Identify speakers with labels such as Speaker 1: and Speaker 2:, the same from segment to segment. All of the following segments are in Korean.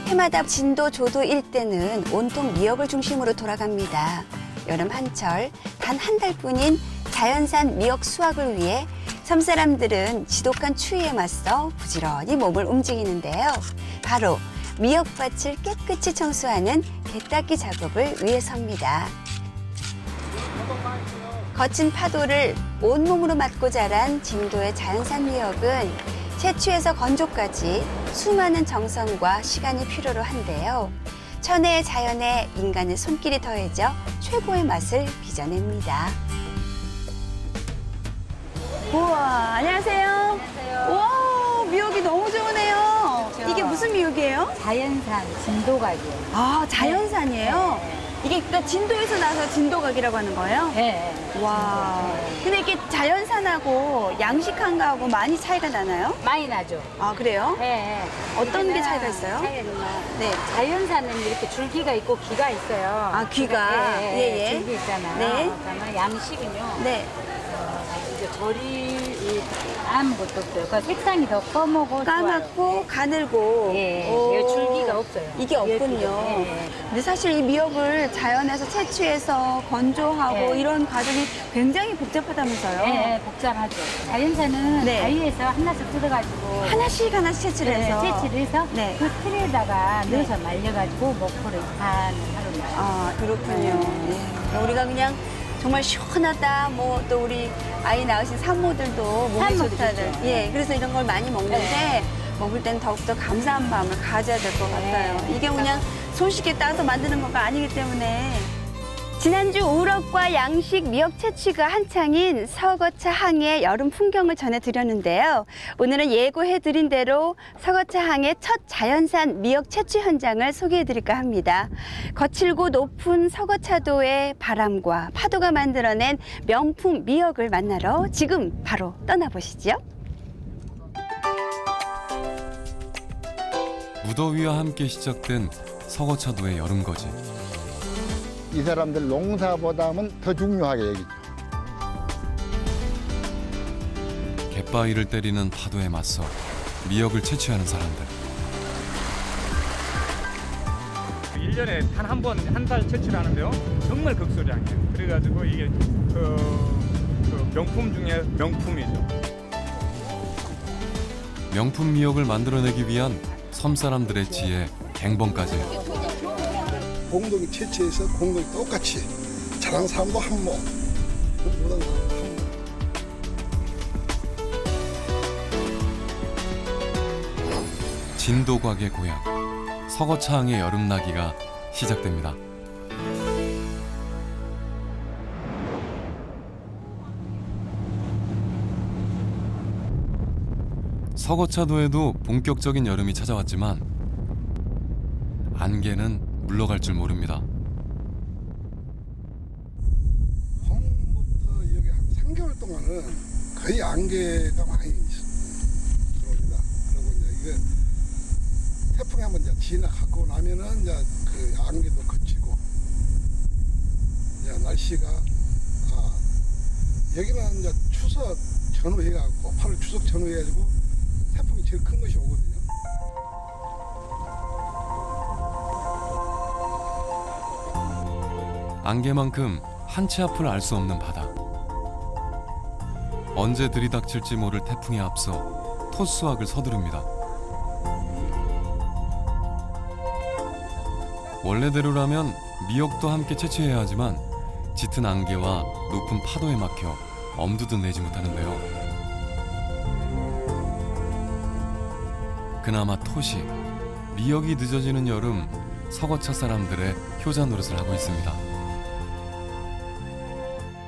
Speaker 1: 해마다 진도 조도 일대는 온통 미역을 중심으로 돌아갑니다. 여름 한철 단 한 달뿐인 자연산 미역 수확을 위해 섬 사람들은 지독한 추위에 맞서 부지런히 몸을 움직이는데요. 바로 미역밭을 깨끗이 청소하는 개닦기 작업을 위해서입니다. 거친 파도를 온몸으로 맞고 자란 진도의 자연산 미역은 채취에서 건조까지 수많은 정성과 시간이 필요로 한데요. 천혜의 자연에 인간의 손길이 더해져 최고의 맛을 빚어냅니다. 우와, 안녕하세요.
Speaker 2: 안녕하세요.
Speaker 1: 와, 미역이 너무 좋으네요.
Speaker 2: 그렇죠.
Speaker 1: 이게 무슨 미역이에요?
Speaker 2: 자연산 진도각이요.
Speaker 1: 아, 자연산이에요? 이게 그러니까 진도에서 나서 진도각이라고 하는 거예요?
Speaker 2: 네.
Speaker 1: 와. 근데 이게 자연산하고 양식한 거하고 많이 차이가 나나요?
Speaker 2: 많이 나죠.
Speaker 1: 아, 그래요?
Speaker 2: 네.
Speaker 1: 어떤 게 차이가 있어요?
Speaker 2: 네. 자연산은 이렇게 줄기가 있고 귀가 있어요.
Speaker 1: 아, 귀가.
Speaker 2: 네,
Speaker 1: 예, 예.
Speaker 2: 줄기 있잖아요.
Speaker 1: 네.
Speaker 2: 그러면 양식은요.
Speaker 1: 네.
Speaker 2: 이제 절이 아무것도 없어요. 그 색상이 더 검고
Speaker 1: 까맣고 가늘고.
Speaker 2: 예.
Speaker 1: 오.
Speaker 2: 얘 줄기가 없어요.
Speaker 1: 이게 없군요.
Speaker 2: 예.
Speaker 1: 근데 사실 이 미역을 자연에서 채취해서 건조하고
Speaker 2: 네.
Speaker 1: 이런 과정이 굉장히 복잡하다면서요?
Speaker 2: 네, 복잡하죠. 자연산은
Speaker 1: 네.
Speaker 2: 가위에서 하나씩 뜯어가지고
Speaker 1: 하나씩 채취를 해서.
Speaker 2: 채취를 해서
Speaker 1: 네.
Speaker 2: 그 틀에다가
Speaker 1: 네.
Speaker 2: 넣어서 말려가지고 목포를 간 하루 날.
Speaker 1: 아, 그렇군요. 예. 우리가 그냥 정말 시원하다, 뭐 또 우리 아이 낳으신 산모들도 몸에
Speaker 2: 산모들
Speaker 1: 좋다들.
Speaker 2: 좋죠.
Speaker 1: 예, 그래서 이런 걸 많이 먹는데
Speaker 2: 네.
Speaker 1: 먹을 땐 더욱더 감사한 마음을 가져야 될 것 같아요.
Speaker 2: 네.
Speaker 1: 이게 그냥 손쉽게 따서 만드는 거가 아니기 때문에. 지난주 우럭과 양식 미역 채취가 한창인 서거차 항의 여름 풍경을 전해드렸는데요. 오늘은 예고해드린 대로 서거차 항의 첫 자연산 미역 채취 현장을 소개해드릴까 합니다. 거칠고 높은 서거차도의 바람과 파도가 만들어낸 명품 미역을 만나러 지금 바로 떠나보시죠.
Speaker 3: 무더위와 함께 시작된 서거차도의 여름거지.
Speaker 4: 이 사람들 농사보다는 더 중요하게 여기죠.
Speaker 3: 갯바위를 때리는 파도에 맞서 미역을 채취하는 사람들.
Speaker 5: 1년에 단 한 번, 한 달 채취를 하는데요. 정말 극소량이에요. 그래가지고 이게 그 명품 중에 명품이죠.
Speaker 3: 명품 미역을 만들어내기 위한 섬 사람들의 지혜, 갱번까지.
Speaker 6: 공동이 채취해서 공동이 똑같이 잘하는 사람도 한 모, 못하는 사람도 한 모.
Speaker 3: 진도곽의 고향, 서거차항의 여름나기가 시작됩니다. 서거차도에도 본격적인 여름이 찾아왔지만 안개는 물러갈 줄 모릅니다.
Speaker 6: 봄부터 여기 한 3개월 동안은 거의 안개가 많이 들어옵니다. 그리고 이제 이게 태풍이 한번 이제 지나가고 나면은 이제 그 안개도 그치고 이제 날씨가 여기는 이제 추석 전후해갖고 8월 추석 전후해가지고 태풍이 제일 큰 것이 오거든요.
Speaker 3: 안개만큼 한치 앞을 알 수 없는 바다. 언제 들이닥칠지 모를 태풍에 앞서 토수확을 서두릅니다. 원래대로라면 미역도 함께 채취해야 하지만 짙은 안개와 높은 파도에 막혀 엄두도 내지 못하는데요. 그나마 토시, 미역이 늦어지는 여름 서거차 사람들의 효자 노릇을 하고 있습니다.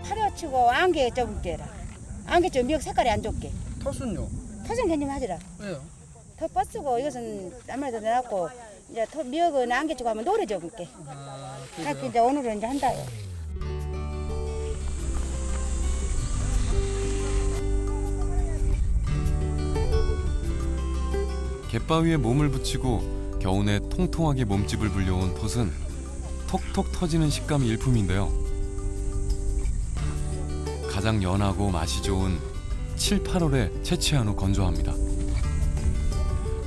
Speaker 7: 파려치고 안개 좀 깨라. 안개 좀 미역 색깔이 안 좋게.
Speaker 6: 토순요?
Speaker 7: 토종 견님 하지라.
Speaker 6: 왜요?
Speaker 7: 더 뻗쓰고 이것은 아무래도 내놨고 이제 미역은 안개 주고 하면 노래 줘볼게. 그래서 이제 오늘은 이제 한다요.
Speaker 3: 갯바위에 몸을 붙이고 겨우내 통통하게 몸집을 불려온 톳은 톡톡 터지는 식감이 일품인데요. 가장 연하고 맛이 좋은 7, 8월에 채취한 후 건조합니다.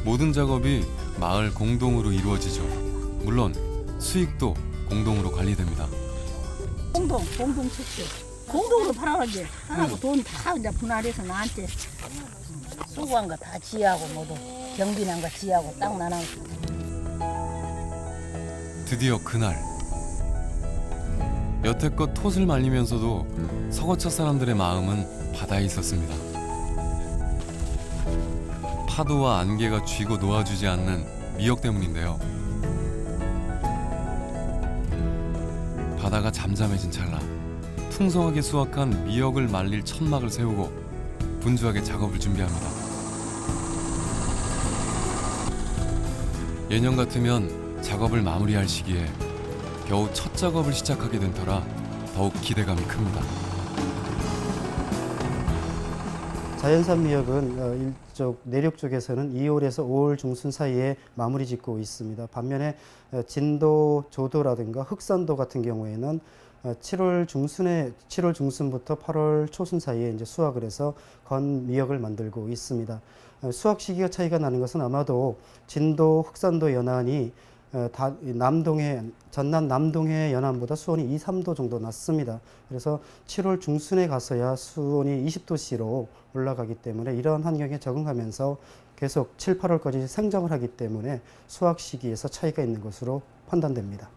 Speaker 3: 모든 작업이 마을 공동으로 이루어지죠. 물론 수익도 공동으로 관리됩니다.
Speaker 8: 공동 채취. 공동으로 팔아야지. 하고 돈 다 이제 분할해서 나한테 수고한 거 다 지하고 모두 경비난 거 지하고 딱 나눠.
Speaker 3: 드디어 그날. 여태껏 톳을 말리면서도 서거차 사람들의 마음은 바다에 있었습니다. 파도와 안개가 쥐고 놓아주지 않는 미역 때문인데요. 바다가 잠잠해진 찰나 풍성하게 수확한 미역을 말릴 천막을 세우고 분주하게 작업을 준비합니다. 예년 같으면 작업을 마무리할 시기에 겨우 첫 작업을 시작하게 된 터라 더욱 기대감이 큽니다.
Speaker 9: 자연산 미역은 이쪽 내륙 쪽에서는 2월에서 5월 중순 사이에 마무리 짓고 있습니다. 반면에 진도, 조도라든가 흑산도 같은 경우에는 7월 중순부터 8월 초순 사이에 이제 수확을 해서 건 미역을 만들고 있습니다. 수확 시기가 차이가 나는 것은 아마도 진도, 흑산도 연안이 전남 남동해 연안보다 수온이 2, 3도 정도 낮습니다. 그래서 7월 중순에 가서야 수온이 20도씨로 올라가기 때문에 이러한 환경에 적응하면서 계속 7, 8월까지 생장을 하기 때문에 수확 시기에서 차이가 있는 것으로 판단됩니다.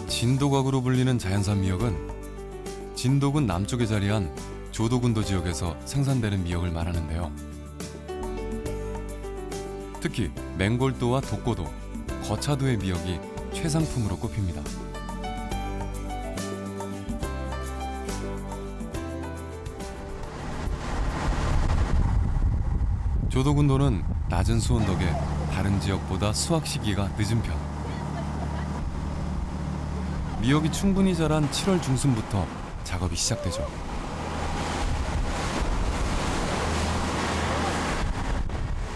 Speaker 3: 진도각으로 불리는 자연산 미역은 진도군 남쪽에 자리한 조도군도 지역에서 생산되는 미역을 말하는데요. 특히 맹골도와 독고도, 거차도의 미역이 최상품으로 꼽힙니다. 조도군도는 낮은 수온 덕에 다른 지역보다 수확 시기가 늦은 편. 미역이 충분히 자란 7월 중순부터 작업이 시작되죠.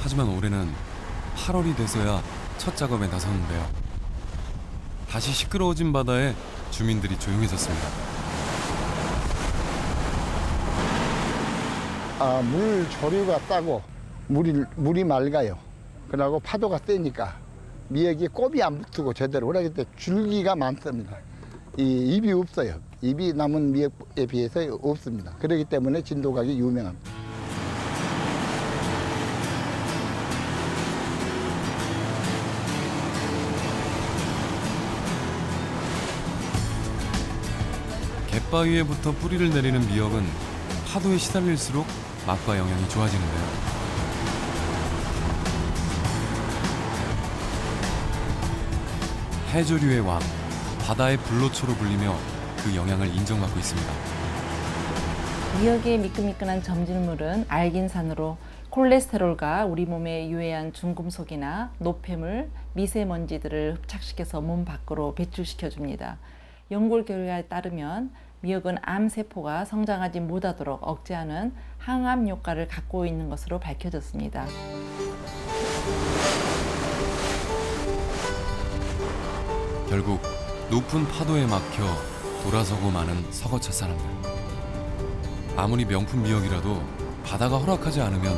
Speaker 3: 하지만 올해는 8월이 돼서야 첫 작업에 나섰는데요. 다시 시끄러워진 바다에 주민들이 조용해졌습니다.
Speaker 4: 물 조류가 따고 물이 맑아요. 그러고 파도가 세니까 미역이 곱이 안 붙고 제대로 그러기 때문에 줄기가 많습니다. 이 잎이 없어요. 잎이 남은 미역에 비해서 없습니다. 그렇기 때문에 진도각이 유명합니다.
Speaker 3: 갯바위에부터 뿌리를 내리는 미역은 파도에 시달릴수록 맛과 영양이 좋아지는데요. 해조류의 왕, 바다의 불로초로 불리며 그 영향을 인정받고 있습니다.
Speaker 10: 미역의 미끈미끈한 점질물은 알긴산으로 콜레스테롤과 우리 몸에 유해한 중금속이나 노폐물, 미세먼지들을 흡착시켜서 몸 밖으로 배출시켜줍니다. 연구 결과에 따르면 미역은 암세포가 성장하지 못하도록 억제하는 항암 효과를 갖고 있는 것으로 밝혀졌습니다.
Speaker 3: 결국 높은 파도에 막혀 돌아서고 마는 서거차 사람들. 아무리 명품 미역이라도 바다가 허락하지 않으면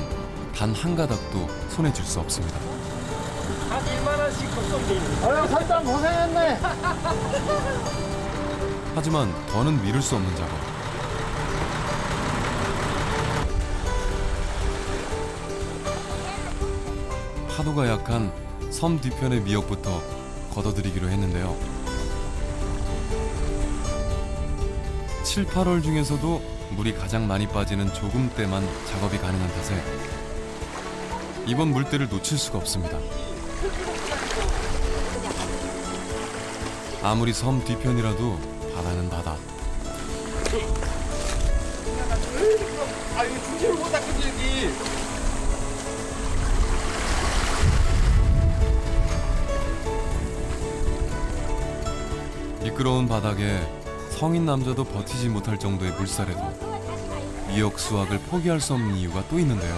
Speaker 3: 단 한 가닥도 손에 쥘 수 없습니다.
Speaker 5: 한 1만 원씩 걱정돼.
Speaker 4: 아유, 설탕 고생했네.
Speaker 3: 하지만 더는 미룰 수 없는 작업. 파도가 약한 섬 뒤편의 미역부터 걷어들이기로 했는데요. 7, 8월 중에서도 물이 가장 많이 빠지는 조금 때만 작업이 가능한 탓에 이번 물때를 놓칠 수가 없습니다. 아무리 섬 뒤편이라도 바다는 바다.
Speaker 5: 이거 중지를 못 닦겠지 여기.
Speaker 3: 미끄러운 바닥에 성인 남자도 버티지 못할 정도의 물살에도 미역 수확을 포기할 수 없는 이유가 또 있는데요.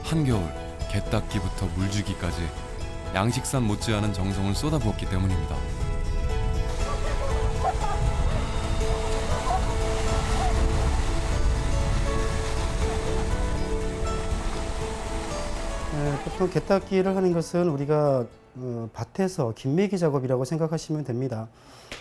Speaker 3: 한겨울 갯닦기부터 물주기까지 양식산 못지않은 정성을 쏟아부었기 때문입니다.
Speaker 9: 보통 개닦기를 하는 것은 우리가 밭에서 김매기 작업이라고 생각하시면 됩니다.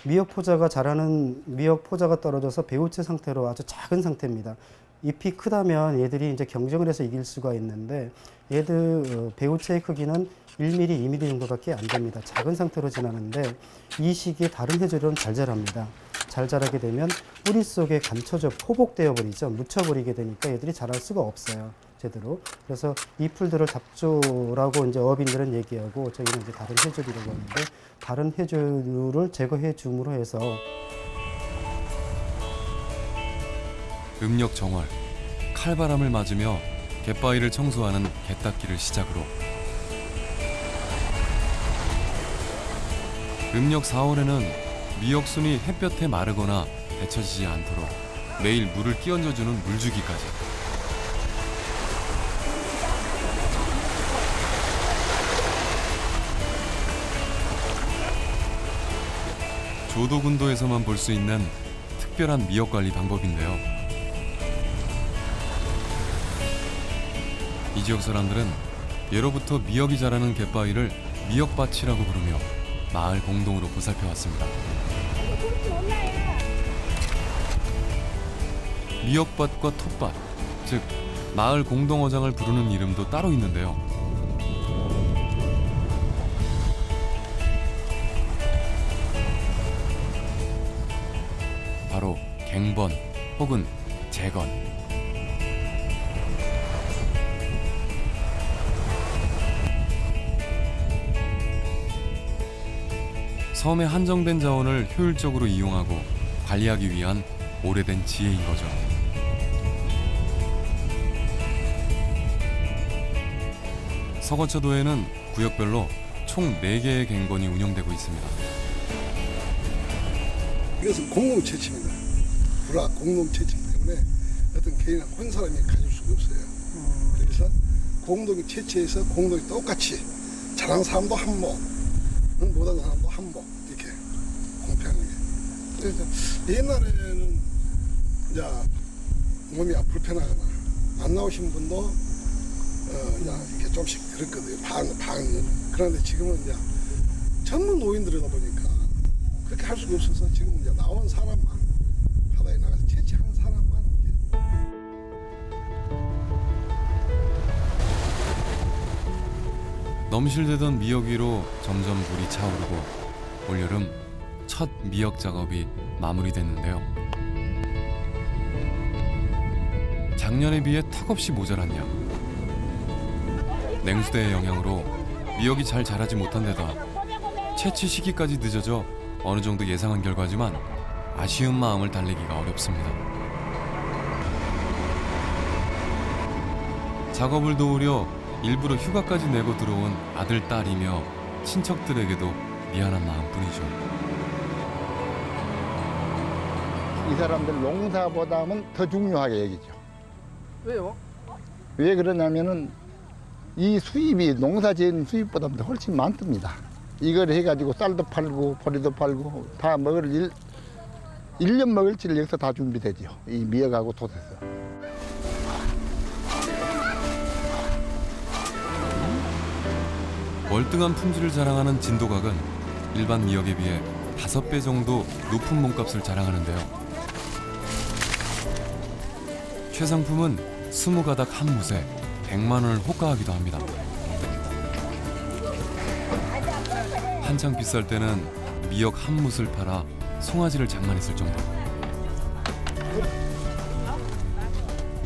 Speaker 9: 미역 포자가 자라는 미역 포자가 떨어져서 배우채 상태로 아주 작은 상태입니다. 잎이 크다면 얘들이 이제 경쟁을 해서 이길 수가 있는데 얘들 배우채의 크기는 1mm, 2mm 정도밖에 안 됩니다. 작은 상태로 지나는데 이 시기에 다른 해조류는 잘 자랍니다. 잘 자라게 되면 뿌리 속에 감춰져 포복되어 버리죠. 묻혀버리게 되니까 얘들이 자랄 수가 없어요. 제대로. 그래서 이 풀들을 잡초라고 이제 어업인들은 얘기하고 저희는 이제 다른 해조류라고 하는데 다른 해조류를 제거해 줌으로 해서
Speaker 3: 음력 정월, 칼바람을 맞으며 갯바위를 청소하는 개닦기를 시작으로 음력 4월에는 미역순이 햇볕에 마르거나 데쳐지지 않도록 매일 물을 끼얹어주는 물주기까지. 조도군도에서만 볼 수 있는 특별한 미역 관리 방법인데요. 이 지역 사람들은 예로부터 미역이 자라는 갯바위를 미역밭이라고 부르며 마을 공동으로 보살펴왔습니다. 미역밭과 텃밭, 즉 마을 공동어장을 부르는 이름도 따로 있는데요. 바로 갱번 혹은 재건. 섬의 한정된 자원을 효율적으로 이용하고 관리하기 위한 오래된 지혜인 거죠. 서거처도에는 구역별로 총 4개의 갱번이 운영되고 있습니다.
Speaker 6: 이것은 공동체칙입니다. 불화 공동체칙 때문에 어떤 개인이나 한 사람이 가질 수가 없어요. 그래서 공동체체에서 공동이 똑같이 잘하는 사람도 한 몫, 못하는 사람도 한 몫, 이렇게 공평하게. 그래서 옛날에는 이제 몸이 불편하거나 안 나오신 분도 이렇게 좀씩 그랬거든요. 그런데 지금은 이제 전문 노인들이다 보니까 그렇게 할 수가 없어서 지금 이제 나온 사람만 바다에 나가서 채취하는 사람만
Speaker 3: 넘실대던 미역 위로 점점 물이 차오르고 올여름 첫 미역 작업이 마무리됐는데요. 작년에 비해 턱없이 모자란 양. 냉수대의 영향으로 미역이 잘 자라지 못한 데다 채취 시기까지 늦어져 어느 정도 예상한 결과지만 아쉬운 마음을 달래기가 어렵습니다. 작업을 도우려 일부러 휴가까지 내고 들어온 아들, 딸이며 친척들에게도 미안한 마음뿐이죠.
Speaker 4: 이 사람들 농사보다는 더 중요하게 여기죠.
Speaker 11: 왜요?
Speaker 4: 왜 그러냐면은 이 수입이 농사 지은 수입보다 훨씬 많습니다. 이걸 해가지고 쌀도 팔고 보리도 팔고 다 먹을 1년 먹을지를 여기서 다 준비되죠. 이 미역하고 돛에서.
Speaker 3: 월등한 품질을 자랑하는 진도각은 일반 미역에 비해 5배 정도 높은 몸값을 자랑하는데요. 최상품은 20가닥 한 묻에 100만 원을 호가하기도 합니다. 한창 비쌀 때는 미역 한 묻을 팔아 송아지를 장만했을 정도.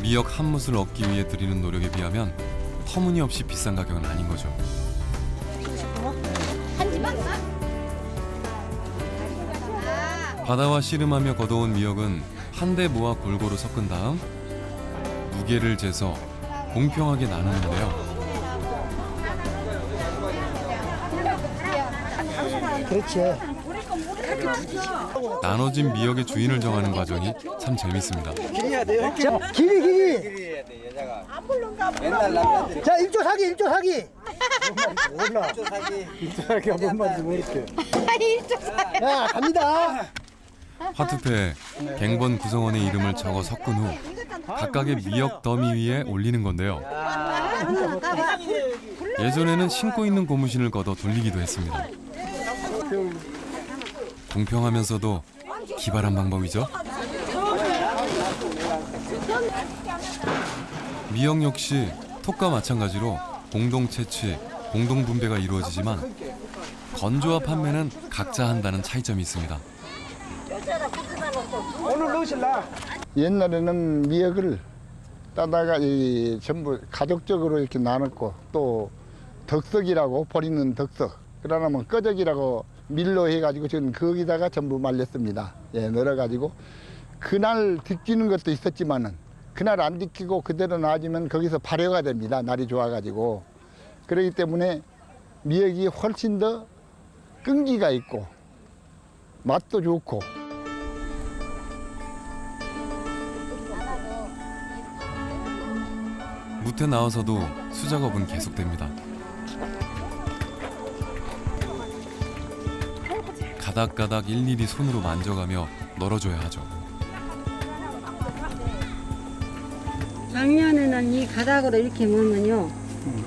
Speaker 3: 미역 한 묻을 얻기 위해 들이는 노력에 비하면 터무니없이 비싼 가격은 아닌 거죠. 바다와 씨름하며 거둬온 미역은 한데 모아 골고루 섞은 다음 무게를 재서 공평하게 나누는데요.
Speaker 11: 그렇지.
Speaker 3: 나눠진 미역의 주인을 정하는 과정이 참 재밌습니다.
Speaker 11: 길이야 돼요? 길이. 자, 일조 사기. 몰라. 일조 사기가 뭔 말인지 모르겠게. 야, 갑니다.
Speaker 3: 화투패에 갱번 구성원의 이름을 적어 섞은 후 각각의 미역 더미 위에 올리는 건데요. 예전에는 신고 있는 고무신을 걷어 돌리기도 했습니다. 공평하면서도 기발한 방법이죠. 미역 역시 톡과 마찬가지로 공동 채취, 공동 분배가 이루어지지만 건조와 판매는 각자 한다는 차이점이 있습니다.
Speaker 4: 옛날에는 미역을 따다가 전부 가족적으로 이렇게 나눴고 또 덕석이라고 버리는 덕석, 그러면 끄적이라고 밀로 해가지고 저는 거기다가 전부 말렸습니다. 예, 널어가지고 그날 데끼는 것도 있었지만은 그날 안 데끼고 그대로 놔주면 거기서 발효가 됩니다. 날이 좋아가지고. 그렇기 때문에 미역이 훨씬 더 끈기가 있고 맛도 좋고.
Speaker 3: 무태 나와서도 수작업은 계속됩니다. 가닥가닥 일일이 손으로 만져가며 널어줘야 하죠.
Speaker 7: 작년에는 이 가닥으로 이렇게 모으면요,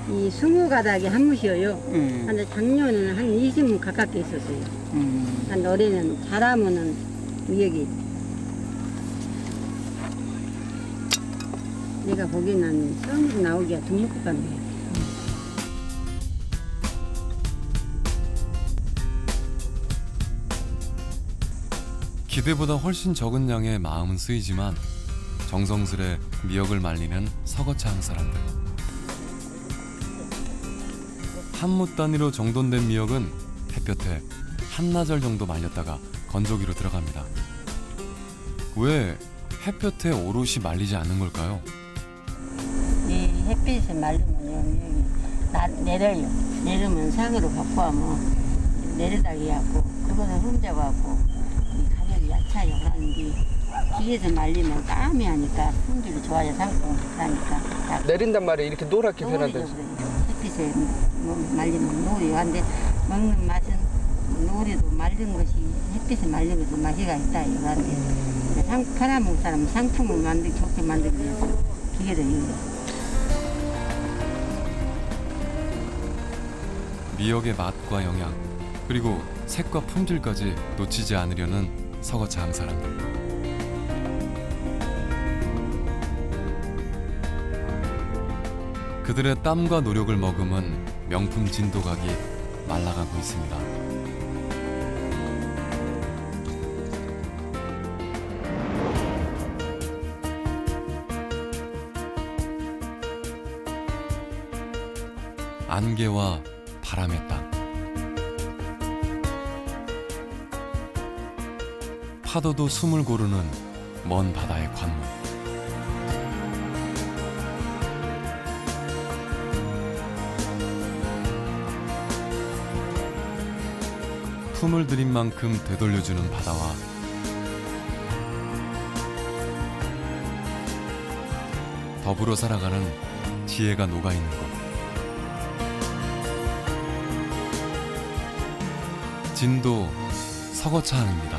Speaker 7: 이 20가닥이 한 무시여요. 근데 작년에는 한 20무 가깝게 있었어요. 한 올해는 잘하면은 미역이 내가 보기에는 처음으로 나오기가 두묶을 같네요.
Speaker 3: 기대보다 훨씬 적은 양의 마음은 쓰이지만 정성스레 미역을 말리는 서거차 한 사람들. 한 무 단위로 정돈된 미역은 햇볕에 한나절 정도 말렸다가 건조기로 들어갑니다. 왜 햇볕에 오롯이 말리지 않는 걸까요?
Speaker 7: 이 햇빛에 말리면요, 여기 내려요. 내리면 상으로 갖고 와면 내려다 해갖고 그거는 흠잡아갖고 이 가격이 약차요. 하는데 기계에서 말리면 땀이 하니까 품질이 좋아요. 상품 하니까.
Speaker 11: 내린단 말이에요. 이렇게 노랗게 변한다.
Speaker 7: 햇빛에 말리면 노래요. 근데 먹는 맛은 노래도 말린 것이 햇빛에 말린 것도 맛이가 있다. 이런데 팔아먹는 사람은 상품을 좋게 만들기 위해서 기계를 이용해요.
Speaker 3: 미역의 맛과 영양, 그리고 색과 품질까지 놓치지 않으려는 서거차 한 사람들. 그들의 땀과 노력을 머금은 명품 진도각이 말라가고 있습니다. 안개와 바람의 땅. 파도도 숨을 고르는 먼 바다의 관문. 품을 들인 만큼 되돌려주는 바다와 더불어 살아가는 지혜가 녹아있는 곳. 진도 서거차항입니다.